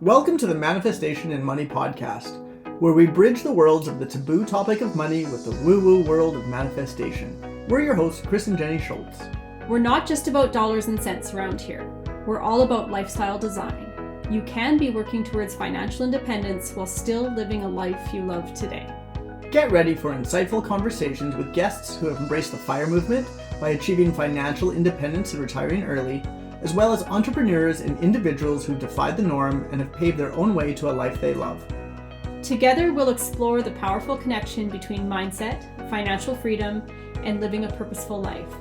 Welcome to the Manifestation and Money podcast, where we bridge the worlds of the taboo topic of money with the woo-woo world of manifestation. We're your hosts, Chris and Jenni Schultz. We're not just about dollars and cents around here. We're all about lifestyle design. You can be working towards financial independence while still living a life you love today. Get ready for insightful conversations with guests who have embraced the FIRE movement by achieving financial independence and retiring early, as well as entrepreneurs and individuals who defied the norm and have paved their own way to a life they love. Together, we'll explore the powerful connection between mindset, financial freedom, and living a purposeful life.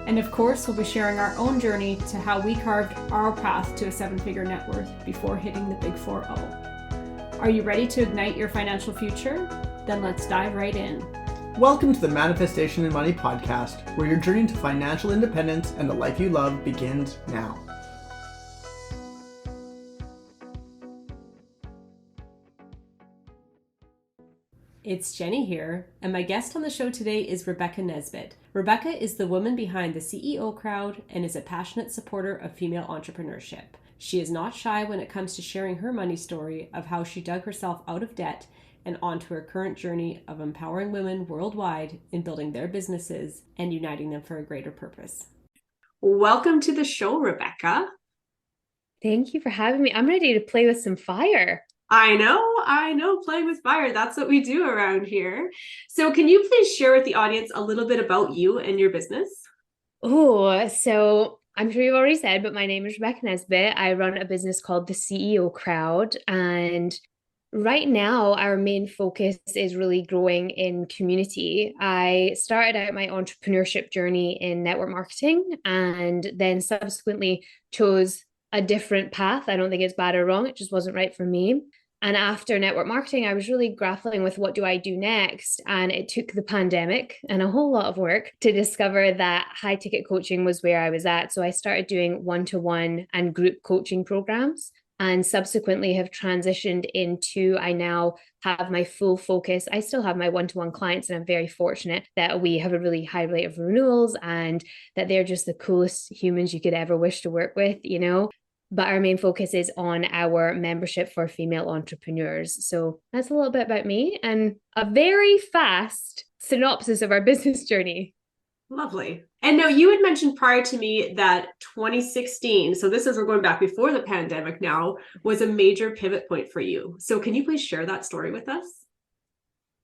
And of course, we'll be sharing our own journey to how we carved our path to a seven-figure net worth before hitting the big 4-0. Are you ready to ignite your financial future? Then let's dive right in. Welcome to the Manifestation and Money podcast, where your journey to financial independence and the life you love begins now. It's Jenni here, and my guest on the show today is Rebecca Nesbit. Rebecca is the woman behind the CEO Crowd and is a passionate supporter of female entrepreneurship. She is not shy when it comes to sharing her money story of how she dug herself out of debt and onto her current journey of empowering women worldwide in building their businesses and uniting them for a greater purpose. Welcome to the show, Rebecca. Thank you for having me. I'm ready to play with some fire. I know, playing with fire. That's what we do around here. So can you please share with the audience a little bit about you and your business? Oh, so I'm sure you've already said, but my name is Rebecca Nesbit. I run a business called the CEO Crowd, and right now, our main focus is really growing in community. I started out my entrepreneurship journey in network marketing and then subsequently chose a different path. I don't think it's bad or wrong. It just wasn't right for me. And after network marketing, I was really grappling with what do I do next? And it took the pandemic and a whole lot of work to discover that high ticket coaching was where I was at. So I started doing one-to-one and group coaching programs, and subsequently have transitioned into, I now have my full focus. I still have my one-to-one clients, and I'm very fortunate that we have a really high rate of renewals and that they're just the coolest humans you could ever wish to work with, you know. But our main focus is on our membership for female entrepreneurs. So that's a little bit about me and a very fast synopsis of our business journey. Lovely. And now you had mentioned prior to me that 2016, so this is, we're going back before the pandemic now, was a major pivot point for you. So can you please share that story with us?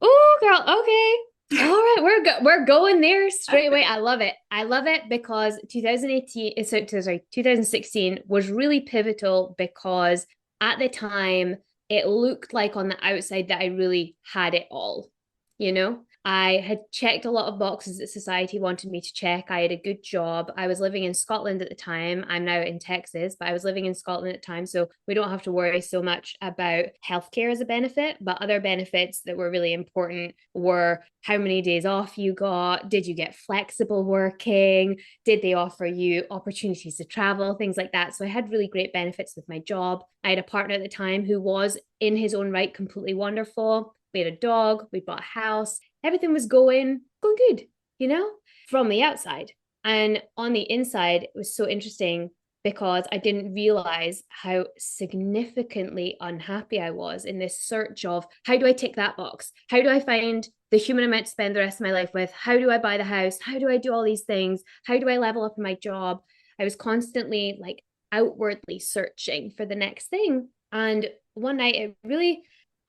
Oh, girl. Okay. All right. We're going there straight away. I love it. I love it because 2016 was really pivotal because at the time it looked like on the outside that I really had it all, you know? I had checked a lot of boxes that society wanted me to check. I had a good job. I was living in Scotland at the time. I'm now in Texas, but I was living in Scotland at the time. So we don't have to worry so much about healthcare as a benefit, but other benefits that were really important were how many days off you got. Did you get flexible working? Did they offer you opportunities to travel? Things like that. So I had really great benefits with my job. I had a partner at the time who was in his own right completely wonderful. We had a dog, we bought a house, everything was going good, you know, from the outside. And on the inside, it was so interesting because I didn't realize how significantly unhappy I was in this search of how do I tick that box? How do I find the human I'm meant to spend the rest of my life with? How do I buy the house? How do I do all these things? How do I level up in my job? I was constantly like outwardly searching for the next thing. And one night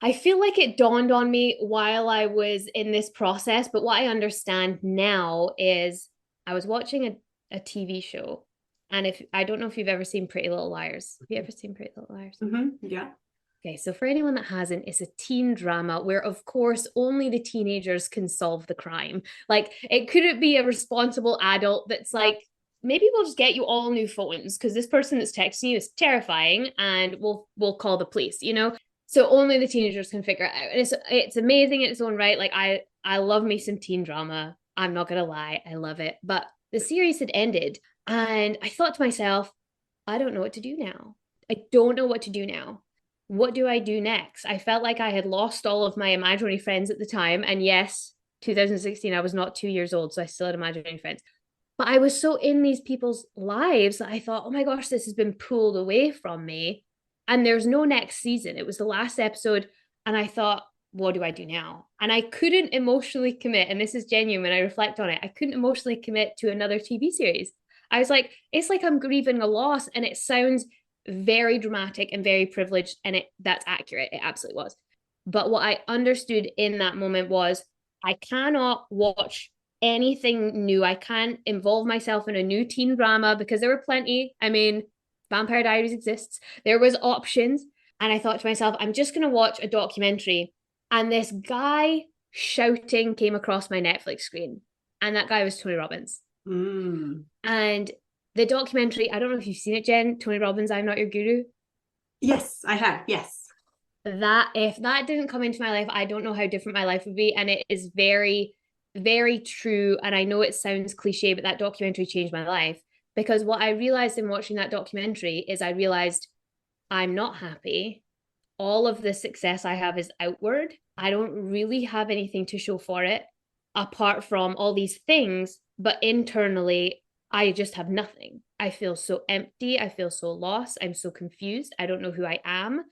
I feel like it dawned on me while I was in this process, but what I understand now is I was watching a TV show, and I don't know if you've ever seen Pretty Little Liars. Have you ever seen Pretty Little Liars? Mm-hmm. Yeah. Okay, so for anyone that hasn't, it's a teen drama where, of course, only the teenagers can solve the crime. Like, it couldn't be a responsible adult that's like, maybe we'll just get you all new phones because this person that's texting you is terrifying, and we'll call the police, you know? So only the teenagers can figure it out. And it's amazing in its own right. Like I love me some teen drama. I'm not going to lie. I love it. But the series had ended and I thought to myself, I don't know what to do now. I don't know what to do now. What do I do next? I felt like I had lost all of my imaginary friends at the time. And yes, 2016, I was not 2 years old. So I still had imaginary friends. But I was so in these people's lives that I thought, oh my gosh, this has been pulled away from me. and there's no next season. It was the last episode. And I thought, what do I do now? And I couldn't emotionally commit. And this is genuine when I reflect on it. I couldn't emotionally commit to another TV series. I was like, it's like I'm grieving a loss. And it sounds very dramatic and very privileged. And that's accurate. It absolutely was. But what I understood in that moment was I cannot watch anything new. I can't involve myself in a new teen drama because there were plenty. I mean, Vampire Diaries exists. There was options. And I thought to myself, I'm just going to watch a documentary. And this guy shouting came across my Netflix screen. And that guy was Tony Robbins. And the documentary, I don't know if you've seen it, Jen, Tony Robbins, I'm Not Your Guru. Yes, I have. Yes. That if that didn't come into my life, I don't know how different my life would be. And it is very, very true. And I know it sounds cliche, but that documentary changed my life. Because what I realized in watching that documentary is I realized I'm not happy. All of the success I have is outward. I don't really have anything to show for it apart from all these things, but internally, I just have nothing. I feel so empty. I feel so lost. I'm so confused. I don't know who I am.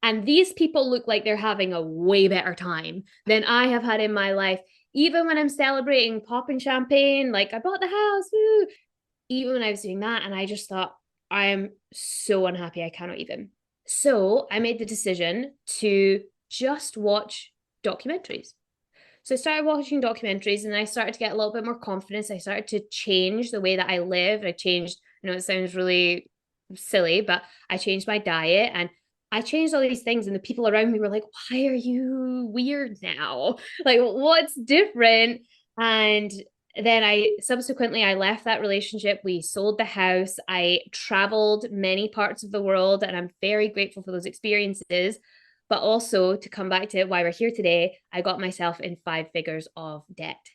And these people look like they're having a way better time than I have had in my life. Even when I'm celebrating, popping champagne, like I bought the house, woo. Even when I was doing that, and I just thought, I am so unhappy, I cannot even. So I made the decision to just watch documentaries. So I started watching documentaries and I started to get a little bit more confidence. I started to change the way that I live. I changed, it sounds really silly, but I changed my diet and I changed all these things. And the people around me were like, why are you weird now? Like, what's different? And then I left that relationship. We sold the house. I traveled many parts of the world and I'm very grateful for those experiences. But also to come back to why we're here today, I got myself in 5 figures of debt.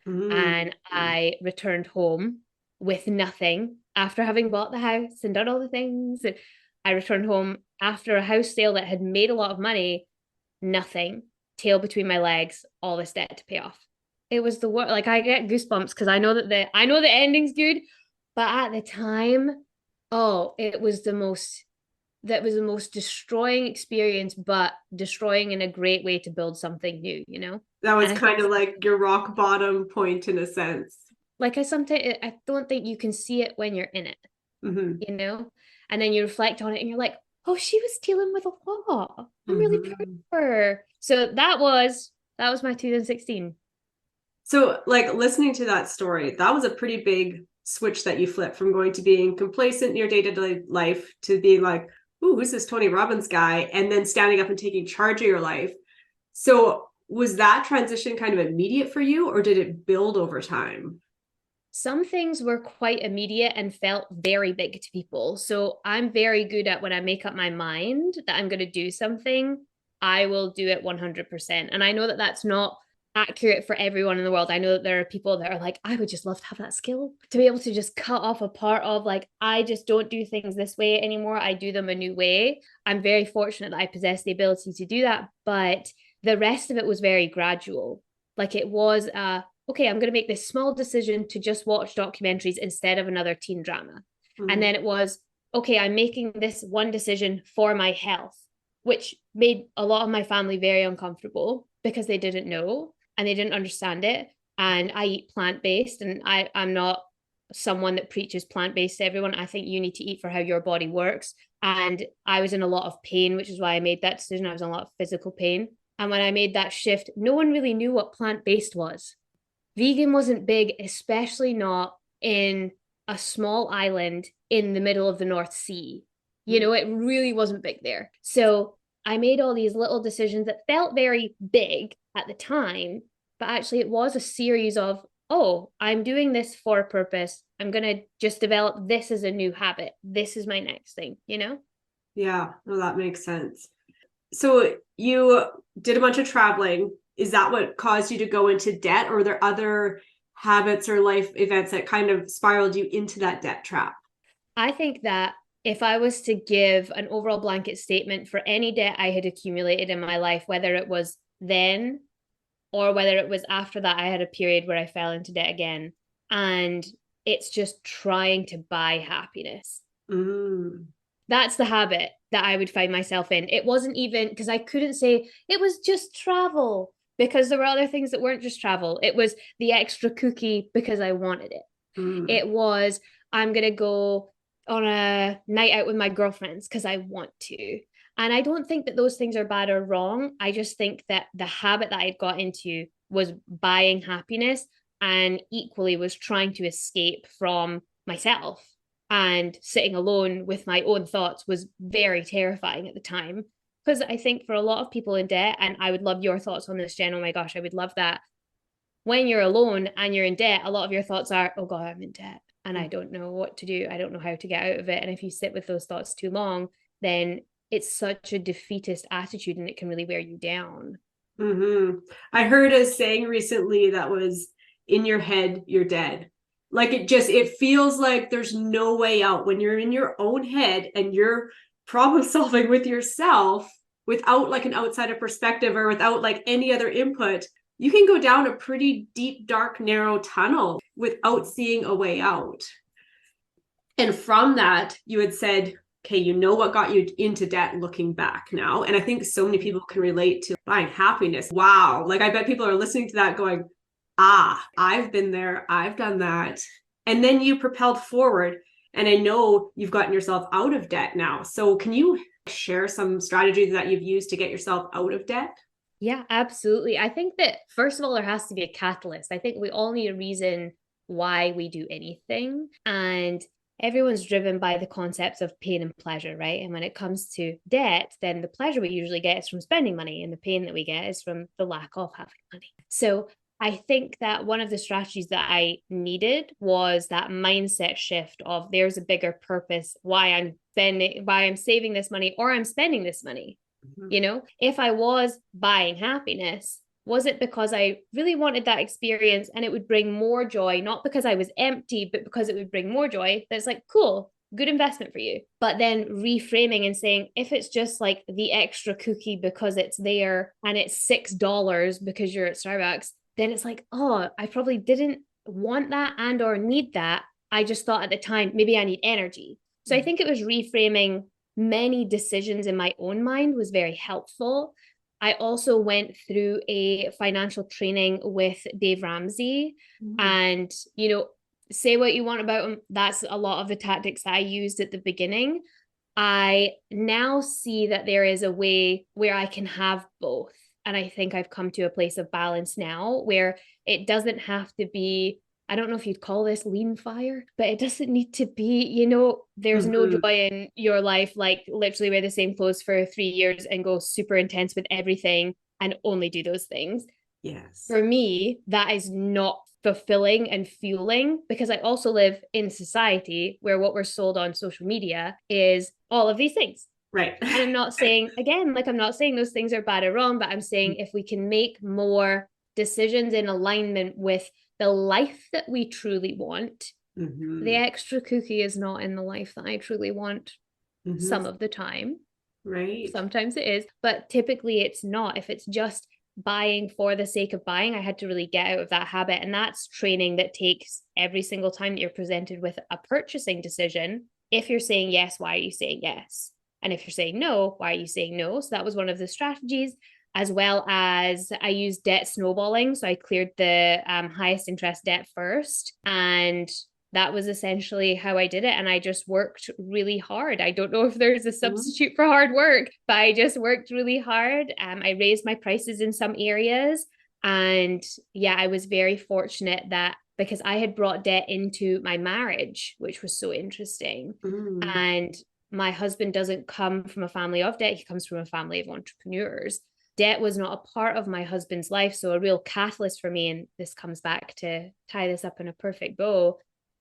And I returned home with nothing after having bought the house and done all the things. I returned home after a house sale that had made a lot of money, nothing, tail between my legs, all this debt to pay off. It was the worst. Like I get goosebumps because I know the ending's good, but at the time, it was the most destroying experience, but destroying in a great way to build something new, That was kind of like your rock bottom point in a sense. Like I don't think you can see it when you're in it, and then you reflect on it and you're like, oh, she was dealing with a lot. I'm really proud of her. So that was my 2016. So like listening to that story, that was a pretty big switch that you flipped from going to being complacent in your day-to-day life to being like, ooh, who's this Tony Robbins guy? And then standing up and taking charge of your life. So was that transition kind of immediate for you or did it build over time? Some things were quite immediate and felt very big to people. So I'm very good at when I make up my mind that I'm going to do something, I will do it 100%. And I know that that's not accurate for everyone in the world. I know that there are people that are like, I would just love to have that skill to be able to just cut off a part of like, I just don't do things this way anymore. I do them a new way. I'm very fortunate that I possess the ability to do that. But the rest of it was very gradual. Like it was okay, I'm going to make this small decision to just watch documentaries instead of another teen drama. And then it was, okay, I'm making this one decision for my health, which made a lot of my family very uncomfortable because they didn't know and they didn't understand it. And I eat plant-based and I'm not someone that preaches plant-based to everyone. I think you need to eat for how your body works. And I was in a lot of pain, which is why I made that decision. I was in a lot of physical pain. And when I made that shift, no one really knew what plant-based was. Vegan wasn't big, especially not in a small island in the middle of the North Sea. It really wasn't big there. So I made all these little decisions that felt very big at the time, but actually it was a series of, I'm doing this for a purpose. I'm going to just develop this as a new habit. This is my next thing, Yeah, well, that makes sense. So you did a bunch of traveling. Is that what caused you to go into debt, or were there other habits or life events that kind of spiraled you into that debt trap? I think that if I was to give an overall blanket statement for any debt I had accumulated in my life, whether it was then or whether it was after that, I had a period where I fell into debt again. And it's just trying to buy happiness. That's the habit that I would find myself in. It wasn't even because I couldn't say it was just travel, because there were other things that weren't just travel. It was the extra cookie because I wanted it. It was, I'm going to go on a night out with my girlfriends because I want to. And I don't think that those things are bad or wrong. I just think that the habit that I'd got into was buying happiness, and equally was trying to escape from myself. And sitting alone with my own thoughts was very terrifying at the time. Because I think for a lot of people in debt, and I would love your thoughts on this, Jen. Oh my gosh, I would love that. When you're alone and you're in debt, a lot of your thoughts are, oh God, I'm in debt and I don't know what to do. I don't know how to get out of it. And if you sit with those thoughts too long, then it's such a defeatist attitude and it can really wear you down. I heard a saying recently that was, in your head, you're dead. Like it feels like there's no way out when you're in your own head and you're problem solving with yourself without like an outsider perspective or without like any other input. You can go down a pretty deep, dark, narrow tunnel without seeing a way out. And from that, you had said, okay, you know what got you into debt looking back now. And I think so many people can relate to buying happiness. Wow. Like I bet people are listening to that going, I've been there. I've done that. And then you propelled forward. And I know you've gotten yourself out of debt now. So can you share some strategies that you've used to get yourself out of debt? Yeah, absolutely. I think that first of all, there has to be a catalyst. I think we all need a reason why we do anything. And everyone's driven by the concepts of pain and pleasure, right? And when it comes to debt, then the pleasure we usually get is from spending money, and the pain that we get is from the lack of having money. So I think that one of the strategies that I needed was that mindset shift of there's a bigger purpose why I'm saving this money or I'm spending this money. You know, if I was buying happiness, was it because I really wanted that experience and it would bring more joy, not because I was empty, but because it would bring more joy? That's like, cool, good investment for you. But then reframing and saying, if it's just like the extra cookie because it's there and it's $6 because you're at Starbucks, then it's like, oh, I probably didn't want that and or need that. I just thought at the time, maybe I need energy. So I think it was reframing many decisions in my own mind was very helpful. I also went through a financial training with Dave Ramsey, and, you know, say what you want about him. That's a lot of the tactics that I used at the beginning. I now see that there is a way where I can have both. And I think I've come to a place of balance now where it doesn't have to be, I don't know if you'd call this lean fire, but it doesn't need to be, you know, there's no joy in your life, like literally wear the same clothes for 3 years and go super intense with everything and only do those things. Yes. For me, that is not fulfilling and fueling, because I also live in society where what we're sold on social media is all of these things. Right. And I'm not saying, again, like I'm not saying those things are bad or wrong, but I'm saying if we can make more decisions in alignment with the life that we truly want, the extra cookie is not in the life that I truly want some of the time. Right. Sometimes it is, but typically it's not. If it's just buying for the sake of buying, I had to really get out of that habit. And that's training that takes every single time that you're presented with a purchasing decision. If you're saying yes, why are you saying yes? And if you're saying no, why are you saying no? So that was one of the strategies, as well as I used debt snowballing. So I cleared the highest interest debt first. And that was essentially how I did it. And I just worked really hard. I don't know if there's a substitute for hard work, but I just worked really hard. I raised my prices in some areas. And yeah, I was very fortunate that because I had brought debt into my marriage, which was so interesting. And my husband doesn't come from a family of debt. He comes from a family of entrepreneurs. Debt was not a part of my husband's life. So a real catalyst for me, and this comes back to tie this up in a perfect bow,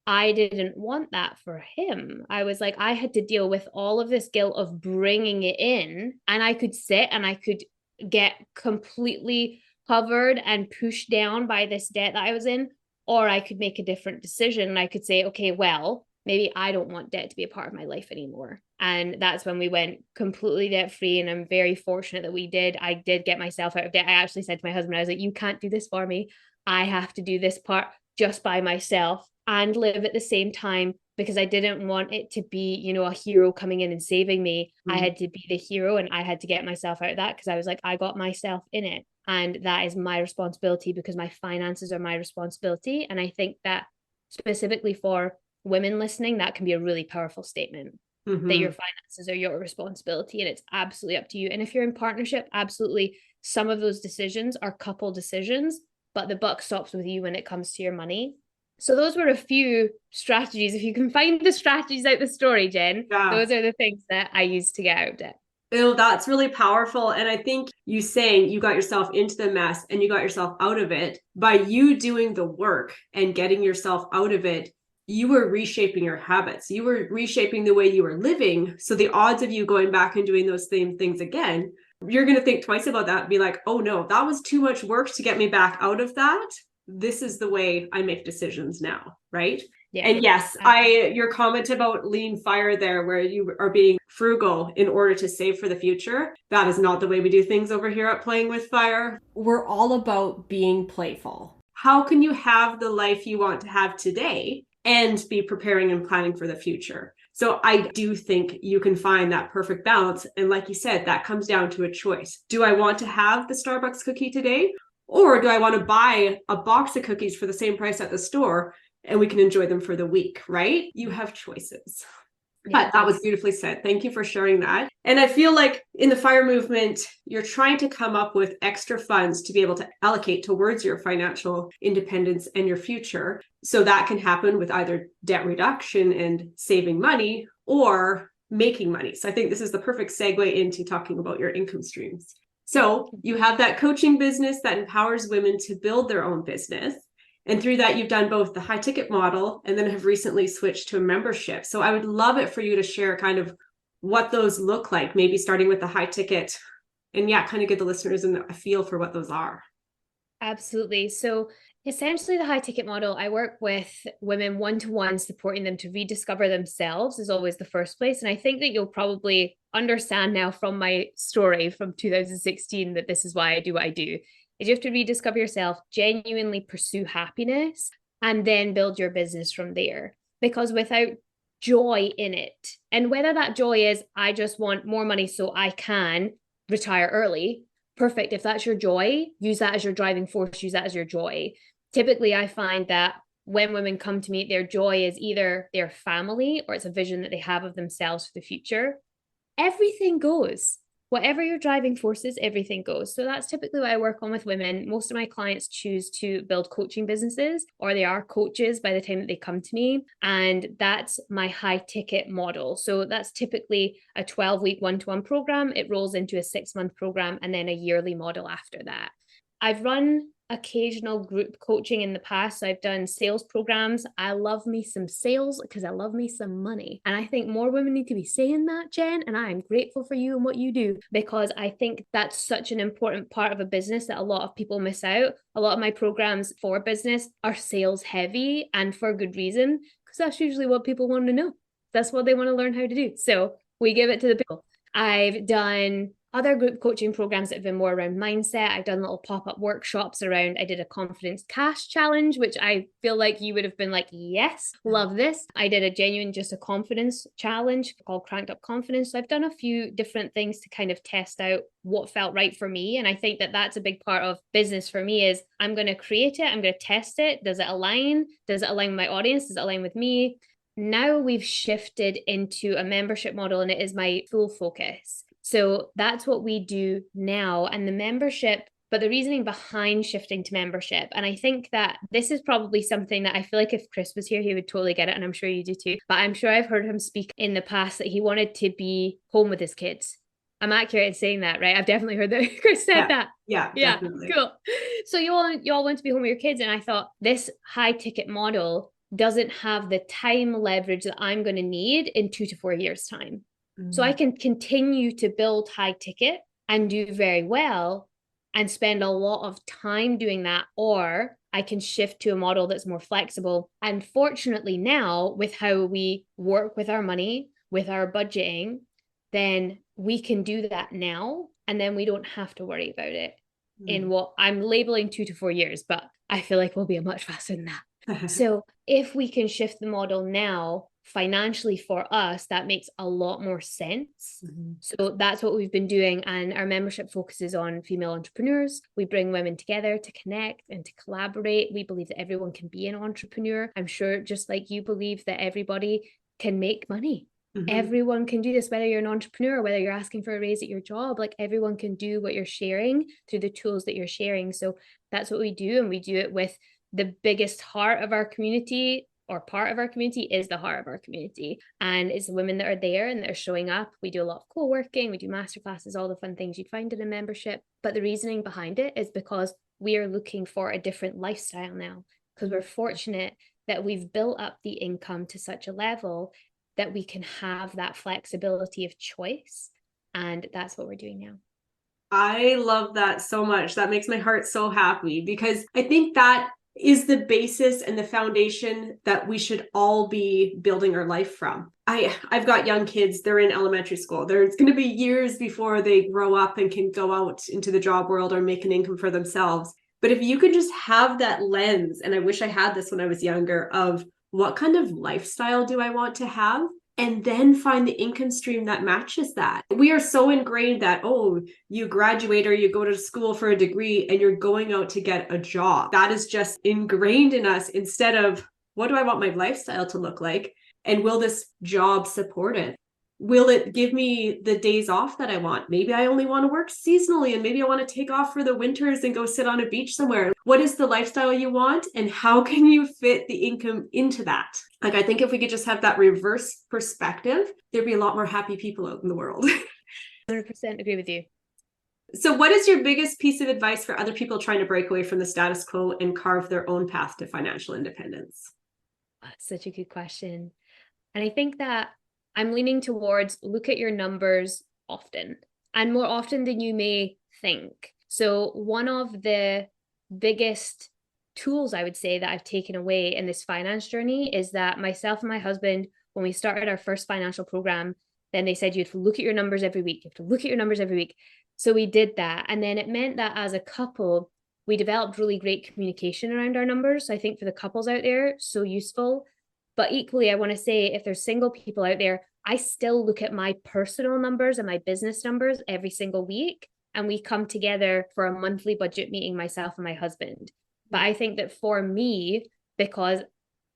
I didn't want that for him. I was like, I had to deal with all of this guilt of bringing it in, and I could sit and I could get completely covered and pushed down by this debt that I was in, or I could make a different decision. And I could say, okay, well, maybe I don't want debt to be a part of my life anymore. And that's when we went completely debt free. And I'm very fortunate that we did. I did get myself out of debt. I actually said to my husband, I was like, you can't do this for me. I have to do this part just by myself and live at the same time because I didn't want it to be, you know, a hero coming in and saving me. I had to be the hero, and I had to get myself out of that, because I was like, I got myself in it, and that is my responsibility, because my finances are my responsibility. And I think that specifically for women listening, that can be a really powerful statement, that your finances are your responsibility, and it's absolutely up to you. And if you're in partnership, absolutely, some of those decisions are couple decisions, but the buck stops with you when it comes to your money. So those were a few strategies. If you can find the strategies out the story, Jen, those are the things that I used to get out of debt. Oh, that's really powerful. And I think you saying you got yourself into the mess and you got yourself out of it, by you doing the work and getting yourself out of it, you were reshaping your habits. You were reshaping the way you were living. So the odds of you going back and doing those same things again, you're going to think twice about that and be like, oh no, that was too much work to get me back out of that. This is the way I make decisions now, right? Yeah. And yes, your comment about lean fire there, where you are being frugal in order to save for the future, that is not the way we do things over here at Playing with Fire. We're all about being playful. How can you have the life you want to have today and be preparing and planning for the future? So I do think you can find that perfect balance. And like you said, that comes down to a choice. Do I want to have the Starbucks cookie today? Or do I want to buy a box of cookies for the same price at the store and we can enjoy them for the week, right? You have choices. But that was beautifully said. Thank you for sharing that. And I feel like in the FIRE movement, you're trying to come up with extra funds to be able to allocate towards your financial independence and your future. So that can happen with either debt reduction and saving money, or making money. So I think this is the perfect segue into talking about your income streams. So you have that coaching business that empowers women to build their own business. And through that, you've done both the high ticket model and then have recently switched to a membership. So I would love it for you to share kind of what those look like, maybe starting with the high ticket, and kind of give the listeners a feel for what those are. Absolutely. So essentially, the high ticket model, I work with women one-to-one, supporting them to rediscover themselves is always the first place. And I think that you'll probably understand now from my story from 2016 that this is why I do what I do, is you have to rediscover yourself, genuinely pursue happiness, and then build your business from there. Because without joy in it, and whether that joy is, I just want more money so I can retire early, perfect. If that's your joy, use that as your driving force, use that as your joy. Typically, I find that when women come to me, their joy is either their family or it's a vision that they have of themselves for the future. Everything goes. Whatever your driving force is, everything goes. So that's typically what I work on with women. Most of my clients choose to build coaching businesses, or they are coaches by the time that they come to me. And that's my high ticket model. So that's typically a 12-week one-to-one program. It rolls into a 6-month program and then a yearly model after that. I've run occasional group coaching in the past. So I've done sales programs. I love me some sales because I love me some money. And I think more women need to be saying that, Jen. And I am grateful for you and what you do, because I think that's such an important part of a business that a lot of people miss out. A lot of my programs for business are sales heavy, and for good reason, because that's usually what people want to know. That's what they want to learn how to do. So we give it to the people. I've done other group coaching programs that have been more around mindset. I've done little pop-up workshops around, I did a confidence cash challenge, which I feel like you would have been like, yes, love this. I did a genuine, just a confidence challenge called Cranked Up Confidence. So I've done a few different things to kind of test out what felt right for me. And I think that that's a big part of business for me is I'm going to create it. I'm going to test it. Does it align? Does it align with my audience? Does it align with me? Now we've shifted into a membership model, and it is my full focus. So that's what we do now. And the membership, but the reasoning behind shifting to membership. And I think that this is probably something that I feel like if Chris was here, he would totally get it. And I'm sure you do too. But I'm sure I've heard him speak in the past that he wanted to be home with his kids. I'm accurate in saying that, right? I've definitely heard that Chris said that. Yeah, definitely. Cool. So you all want to be home with your kids. And I thought this high ticket model doesn't have the time leverage that I'm going to need in 2 to 4 years' time. So I can continue to build high ticket and do very well and spend a lot of time doing that, or I can shift to a model that's more flexible. And fortunately now, with how we work with our money, with our budgeting, then we can do that now, and then we don't have to worry about it in what I'm labeling 2 to 4 years, but I feel like we'll be much faster than that. So if we can shift the model now, financially for us, that makes a lot more sense. So that's what we've been doing. And our membership focuses on female entrepreneurs. We bring women together to connect and to collaborate. We believe that everyone can be an entrepreneur. I'm sure just like you believe that everybody can make money. Everyone can do this, whether you're an entrepreneur, whether you're asking for a raise at your job, like everyone can do what you're sharing through the tools that you're sharing. So that's what we do. And we do it with the biggest heart of our community, or part of our community is the heart of our community. And it's the women that are there and that are showing up. We do a lot of co-working, we do masterclasses, all the fun things you'd find in a membership. But the reasoning behind it is because we are looking for a different lifestyle now, because we're fortunate that we've built up the income to such a level that we can have that flexibility of choice. And that's what we're doing now. I love that so much. That makes my heart so happy, because I think that is the basis and the foundation that we should all be building our life from. I've got young kids, they're in elementary school. There's going to be years before they grow up and can go out into the job world or make an income for themselves. But if you could just have that lens, and I wish I had this when I was younger, of what kind of lifestyle do I want to have? And then find the income stream that matches that. We are so ingrained that, oh, you graduate or you go to school for a degree and you're going out to get a job. That is just ingrained in us, instead of, what do I want my lifestyle to look like? And will this job support it? Will it give me the days off that I want? Maybe I only want to work seasonally, and maybe I want to take off for the winters and go sit on a beach somewhere. What is the lifestyle you want, and how can you fit the income into that? Like, I think if we could just have that reverse perspective, there'd be a lot more happy people out in the world. 100% agree with you. So what is your biggest piece of advice for other people trying to break away from the status quo and carve their own path to financial independence? That's such a good question. And I think that I'm leaning towards look at your numbers often, and more often than you may think. So one of the biggest tools I would say that I've taken away in this finance journey is that myself and my husband, when we started our first financial program, then they said you have to look at your numbers every week. You have to look at your numbers every week. So we did that. And then it meant that as a couple, we developed really great communication around our numbers. So I think for the couples out there, so useful. But equally, I want to say, if there's single people out there, I still look at my personal numbers and my business numbers every single week. And we come together for a monthly budget meeting, myself and my husband. But I think that for me, because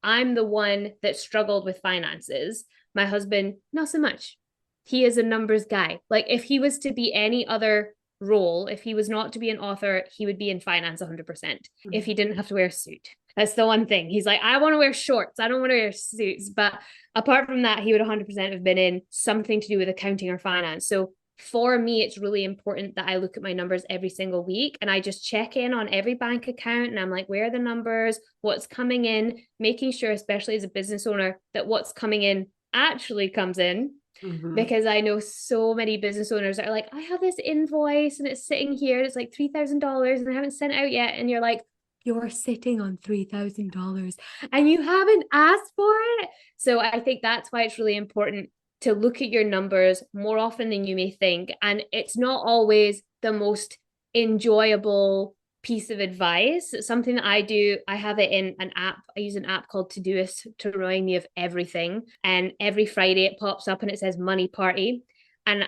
I'm the one that struggled with finances, my husband, not so much. He is a numbers guy. Like, if he was to be any other role, if he was not to be an author, he would be in finance 100%, if he didn't have to wear a suit. That's the one thing. He's like, I want to wear shorts. I don't want to wear suits. But apart from that, he would 100% have been in something to do with accounting or finance. So for me, it's really important that I look at my numbers every single week, and I just check in on every bank account, and I'm like, where are the numbers? What's coming in? Making sure, especially as a business owner, that what's coming in actually comes in. Because I know so many business owners that are like, I have this invoice and it's sitting here and it's like $3,000 and I haven't sent out yet. And you're like, you're sitting on $3,000 and you haven't asked for it. So I think that's why it's really important to look at your numbers more often than you may think. And it's not always the most enjoyable piece of advice. Something that I do, I have it in an app. I use an app called Todoist to remind me of everything. And every Friday it pops up and it says money party. And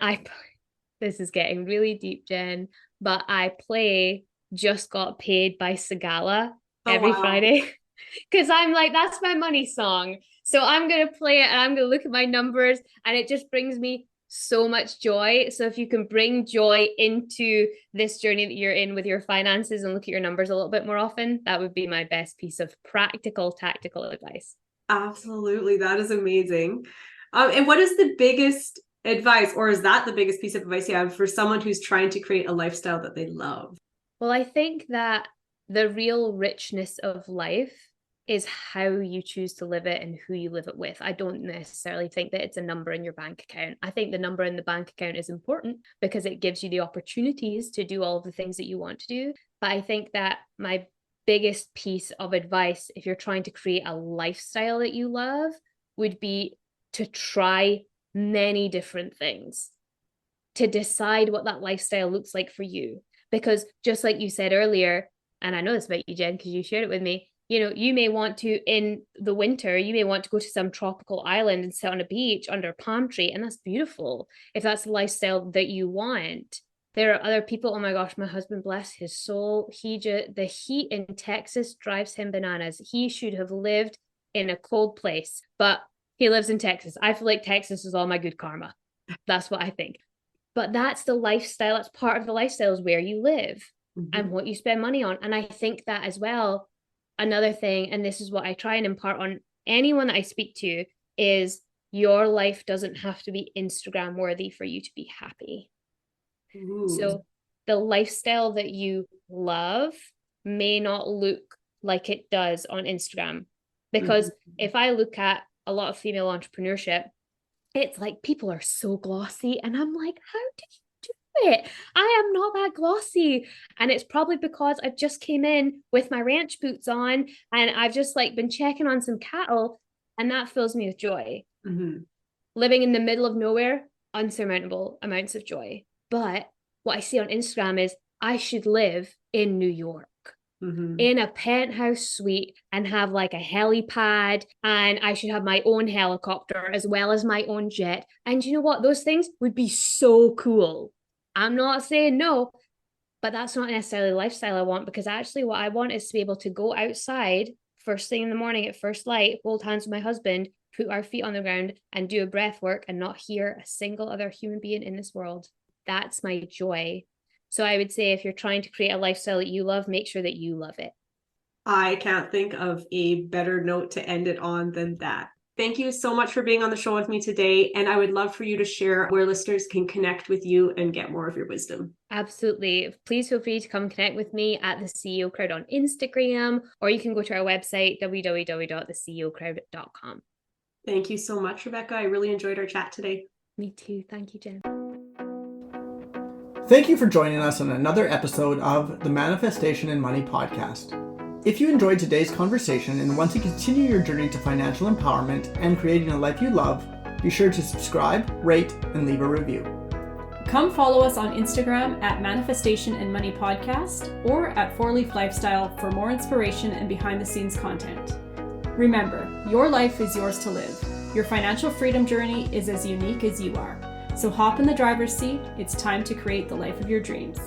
this is getting really deep, Jen, but I play Just Got Paid by Sagala every Friday. Because I'm like, that's my money song. So I'm going to play it and I'm going to look at my numbers, and it just brings me so much joy. So if you can bring joy into this journey that you're in with your finances and look at your numbers a little bit more often, that would be my best piece of practical, tactical advice. Absolutely. That is amazing. And what is the biggest advice, or is that the biggest piece of advice you have for someone who's trying to create a lifestyle that they love? Well, I think that the real richness of life is how you choose to live it and who you live it with. I don't necessarily think that it's a number in your bank account. I think the number in the bank account is important because it gives you the opportunities to do all of the things that you want to do. But I think that my biggest piece of advice, if you're trying to create a lifestyle that you love, would be to try many different things, to decide what that lifestyle looks like for you. Because just like you said earlier, and I know this about you, Jen, because you shared it with me, You know, you may want to, in the winter, you may want to go to some tropical island and sit on a beach under a palm tree, and that's beautiful if that's the lifestyle that you want. There are other people, oh my gosh, my husband, bless his soul, the heat in Texas drives him bananas. He should have lived in a cold place, but he lives in Texas. I feel like Texas is all my good karma. That's what I think. But that's the lifestyle. That's part of the lifestyle, is where you live and what you spend money on. And I think that as well, another thing, and this is what I try and impart on anyone that I speak to, is your life doesn't have to be Instagram worthy for you to be happy. Ooh. So the lifestyle that you love may not look like it does on Instagram. Because if I look at a lot of female entrepreneurship, it's like people are so glossy, and I'm like, how did you do it? I am not that glossy. And it's probably because I just came in with my ranch boots on, and I've just like been checking on some cattle, and that fills me with joy. Living in the middle of nowhere, unsurmountable amounts of joy. But what I see on Instagram is I should live in New York. In a penthouse suite and have like a helipad, and I should have my own helicopter as well as my own jet. And you know what? Those things would be so cool. I'm not saying no, but that's not necessarily the lifestyle I want, because actually what I want is to be able to go outside first thing in the morning at first light, hold hands with my husband, put our feet on the ground and do a breath work and not hear a single other human being in this world. That's my joy. So I would say if you're trying to create a lifestyle that you love, make sure that you love it. I can't think of a better note to end it on than that. Thank you so much for being on the show with me today. And I would love for you to share where listeners can connect with you and get more of your wisdom. Absolutely. Please feel free to come connect with me at the CEO Crowd on Instagram, or you can go to our website, www.theceocrowd.com. Thank you so much, Rebecca. I really enjoyed our chat today. Me too. Thank you, Jen. Thank you for joining us on another episode of the Manifestation and Money podcast. If you enjoyed today's conversation and want to continue your journey to financial empowerment and creating a life you love, be sure to subscribe, rate, and leave a review. Come follow us on Instagram at Manifestation and Money Podcast or at 4Leaf Lifestyle for more inspiration and behind the scenes content. Remember, your life is yours to live. Your financial freedom journey is as unique as you are. So hop in the driver's seat. It's time to create the life of your dreams.